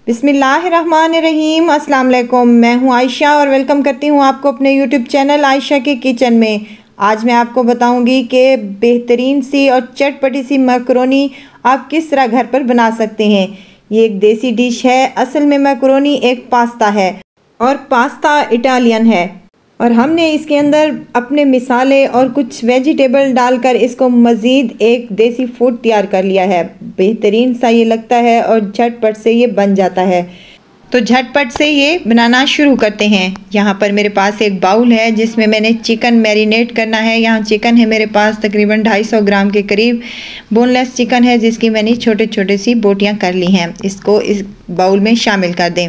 बिस्मिल्लाहिर्रहमानिर्रहीम। अस्सलाम वालेकुम। मैं हूं आयशा और वेलकम करती हूं आपको अपने यूट्यूब चैनल आयशा के किचन में। आज मैं आपको बताऊंगी कि बेहतरीन सी और चटपटी सी मैकरोनी आप किस तरह घर पर बना सकते हैं। ये एक देसी डिश है। असल में मैकरोनी एक पास्ता है और पास्ता इटालियन है और हमने इसके अंदर अपने मिसाले और कुछ वेजिटेबल डालकर इसको मज़ीद एक देसी फूड तैयार कर लिया है। बेहतरीन सा ये लगता है और झटपट से ये बन जाता है। तो झटपट से ये बनाना शुरू करते हैं। यहाँ पर मेरे पास एक बाउल है जिसमें मैंने चिकन मैरिनेट करना है। यहाँ चिकन है मेरे पास तकरीबन 250 ग्राम के करीब। बोनलेस चिकन है जिसकी मैंने छोटे छोटे सी बोटियाँ कर ली हैं। इसको इस बाउल में शामिल कर दें।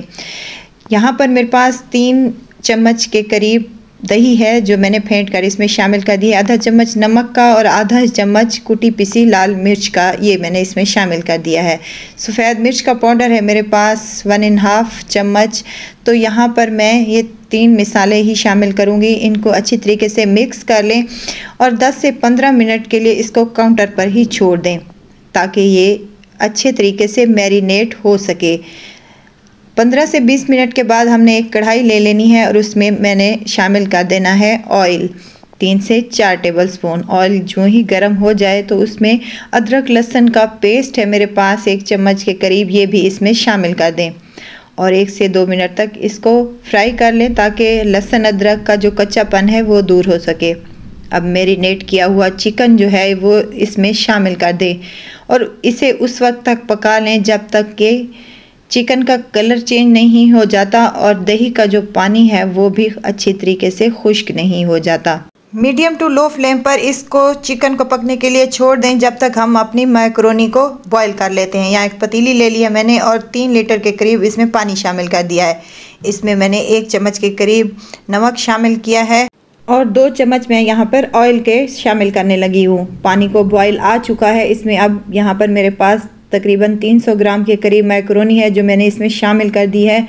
यहाँ पर मेरे पास 3 चम्मच के करीब दही है जो मैंने फेंट कर इसमें शामिल कर दी है। आधा चम्मच नमक का और आधा चम्मच कुटी पिसी लाल मिर्च का ये मैंने इसमें शामिल कर दिया है। सफ़ेद मिर्च का पाउडर है मेरे पास 1½ चम्मच। तो यहाँ पर मैं ये 3 मिसाले ही शामिल करूँगी। इनको अच्छी तरीके से मिक्स कर लें और 10 से 15 मिनट के लिए इसको काउंटर पर ही छोड़ दें ताकि ये अच्छे तरीके से मैरिनेट हो सके। 15 से 20 मिनट के बाद हमने एक कढ़ाई ले लेनी है और उसमें मैंने शामिल कर देना है ऑयल। 3 से 4 टेबलस्पून। ऑयल जो ही गर्म हो जाए तो उसमें अदरक लहसुन का पेस्ट है मेरे पास 1 चम्मच के करीब, ये भी इसमें शामिल कर दें और 1 से 2 मिनट तक इसको फ्राई कर लें ताकि लहसुन अदरक का जो कच्चापन है वो दूर हो सके। अब मैरिनेट किया हुआ चिकन जो है वो इसमें शामिल कर दें और इसे उस वक्त तक पका लें जब तक कि चिकन का कलर चेंज नहीं हो जाता और दही का जो पानी है वो भी अच्छी तरीके से खुश्क नहीं हो जाता। मीडियम टू लो फ्लेम पर इसको चिकन को पकने के लिए छोड़ दें जब तक हम अपनी मैकरोनी को बॉईल कर लेते हैं। यहाँ एक पतीली ले लिया मैंने और 3 लीटर के करीब इसमें पानी शामिल कर दिया है। इसमें मैंने 1 चम्मच के करीब नमक शामिल किया है और 2 चम्मच मैं यहाँ पर ऑयल के शामिल करने लगी हूँ। पानी को बॉईल आ चुका है। इसमें अब यहाँ पर मेरे पास तकरीबन 300 ग्राम के करीब मैकरोनी है जो मैंने इसमें शामिल कर दी है।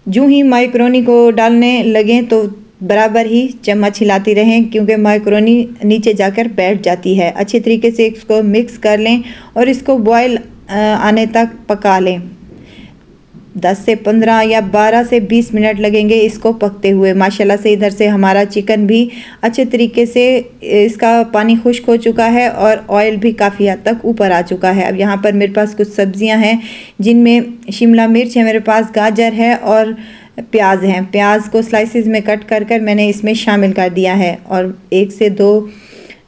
जो ही मैकरोनी को डालने लगें तो बराबर ही चम्मच हिलाती रहें क्योंकि मैकरोनी नीचे जाकर बैठ जाती है। अच्छी तरीके से इसको मिक्स कर लें और इसको बॉयल आने तक पका लें। 10 से 15 या 12 से 20 मिनट लगेंगे इसको पकते हुए। माशाल्लाह से इधर से हमारा चिकन भी अच्छे तरीके से इसका पानी खुश्क हो चुका है और ऑयल भी काफ़ी हद तक ऊपर आ चुका है। अब यहाँ पर मेरे पास कुछ सब्जियाँ हैं जिनमें शिमला मिर्च है मेरे पास, गाजर है और प्याज हैं। प्याज को स्लाइसिस में कट कर मैंने इसमें शामिल कर दिया है और 1 से 2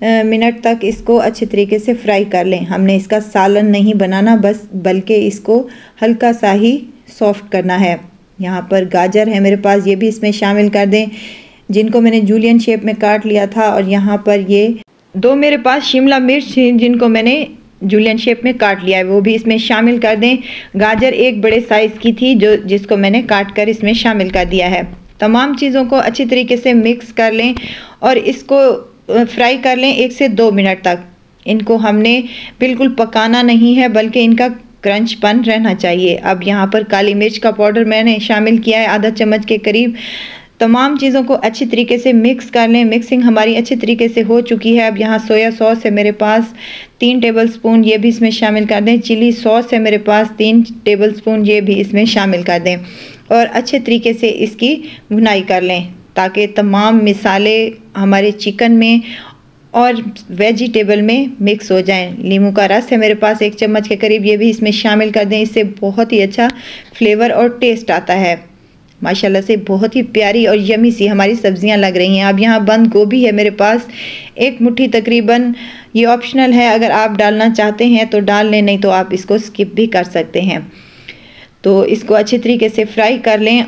मिनट तक इसको अच्छे तरीके से फ्राई कर लें। हमने इसका सालन नहीं बनाना बल्कि इसको हल्का सा ही सॉफ्ट करना है। यहाँ पर गाजर है मेरे पास, ये भी इसमें शामिल कर दें जिनको मैंने जूलियन शेप में काट लिया था। और यहाँ पर ये 2 मेरे पास शिमला मिर्च जिनको मैंने जूलियन शेप में काट लिया है वो भी इसमें शामिल कर दें। गाजर एक बड़े साइज़ की थी जिसको मैंने काट कर इसमें शामिल कर दिया है। तमाम चीज़ों को अच्छी तरीके से मिक्स कर लें और इसको फ्राई कर लें 1 से 2 मिनट तक। इनको हमने बिल्कुल पकाना नहीं है बल्कि इनका क्रंचपन रहना चाहिए। अब यहाँ पर काली मिर्च का पाउडर मैंने शामिल किया है आधा चम्मच के करीब। तमाम चीज़ों को अच्छी तरीके से मिक्स कर लें। मिक्सिंग हमारी अच्छी तरीके से हो चुकी है। अब यहाँ सोया सॉस है मेरे पास 3 टेबलस्पून, ये भी इसमें शामिल कर दें। चिली सॉस है मेरे पास 3 टेबलस्पून, ये भी इसमें शामिल कर दें और अच्छे तरीके से इसकी भुनाई कर लें ताकि तमाम मिसाले हमारे चिकन में और वेजिटेबल में मिक्स हो जाएं। नींबू का रस है मेरे पास 1 चम्मच के करीब, ये भी इसमें शामिल कर दें। इससे बहुत ही अच्छा फ्लेवर और टेस्ट आता है। माशाल्लाह से बहुत ही प्यारी और यमी सी हमारी सब्जियां लग रही हैं। अब यहाँ बंद गोभी है मेरे पास 1 मुट्ठी तकरीबन। ये ऑप्शनल है, अगर आप डालना चाहते हैं तो डाल लें, नहीं तो आप इसको स्किप भी कर सकते हैं। तो इसको अच्छी तरीके से फ्राई कर लें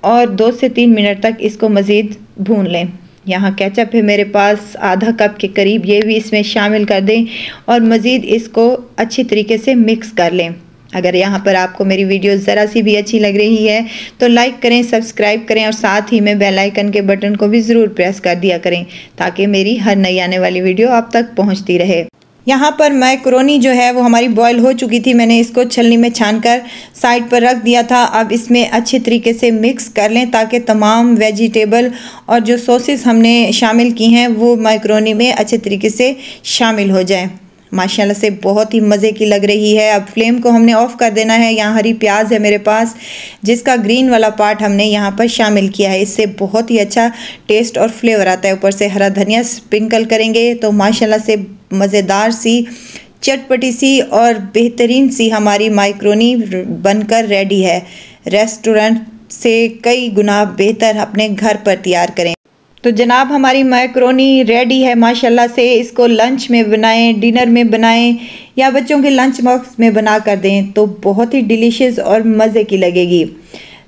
और 2 से 3 मिनट तक इसको मज़ीद भून लें। यहाँ केचप है मेरे पास आधा कप के करीब, ये भी इसमें शामिल कर दें और मज़ीद इसको अच्छी तरीके से मिक्स कर लें। अगर यहाँ पर आपको मेरी वीडियो ज़रा सी भी अच्छी लग रही है तो लाइक करें, सब्सक्राइब करें और साथ ही में बेल आइकन के बटन को भी ज़रूर प्रेस कर दिया करें ताकि मेरी हर नई आने वाली वीडियो आप तक पहुँचती रहे। यहाँ पर मैकरोनी जो है वो हमारी बॉईल हो चुकी थी। मैंने इसको छलनी में छानकर साइड पर रख दिया था। अब इसमें अच्छे तरीके से मिक्स कर लें ताकि तमाम वेजिटेबल और जो सॉसेस हमने शामिल की हैं वो मैकरोनी में अच्छे तरीके से शामिल हो जाएं। माशाल्लाह से बहुत ही मज़े की लग रही है। अब फ्लेम को हमने ऑफ़ कर देना है। यहाँ हरी प्याज है मेरे पास, जिसका ग्रीन वाला पार्ट हमने यहाँ पर शामिल किया है। इससे बहुत ही अच्छा टेस्ट और फ्लेवर आता है। ऊपर से हरा धनिया स्प्रिंकल करेंगे तो माशाल्लाह से मज़ेदार सी, चटपटी सी और बेहतरीन सी हमारी मैकरोनी बनकर रेडी है। रेस्टोरेंट से कई गुना बेहतर अपने घर पर तैयार करें। तो जनाब हमारी मैकरोनी रेडी है माशाल्लाह से। इसको लंच में बनाएं, डिनर में बनाएं या बच्चों के लंच बॉक्स में बना कर दें तो बहुत ही डिलीशियस और मज़े की लगेगी।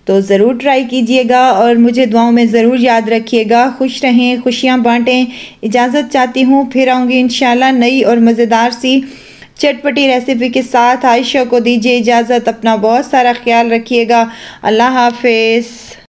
तो ज़रूर ट्राई कीजिएगा और मुझे दुआओं में ज़रूर याद रखिएगा। खुश रहें, खुशियाँ बांटें। इजाज़त चाहती हूँ, फिर आऊँगी इंशाल्लाह नई और मज़ेदार सी चटपटी रेसिपी के साथ। आयशा को दीजिए इजाज़त। अपना बहुत सारा ख्याल रखिएगा। अल्लाह हाफ़िज़।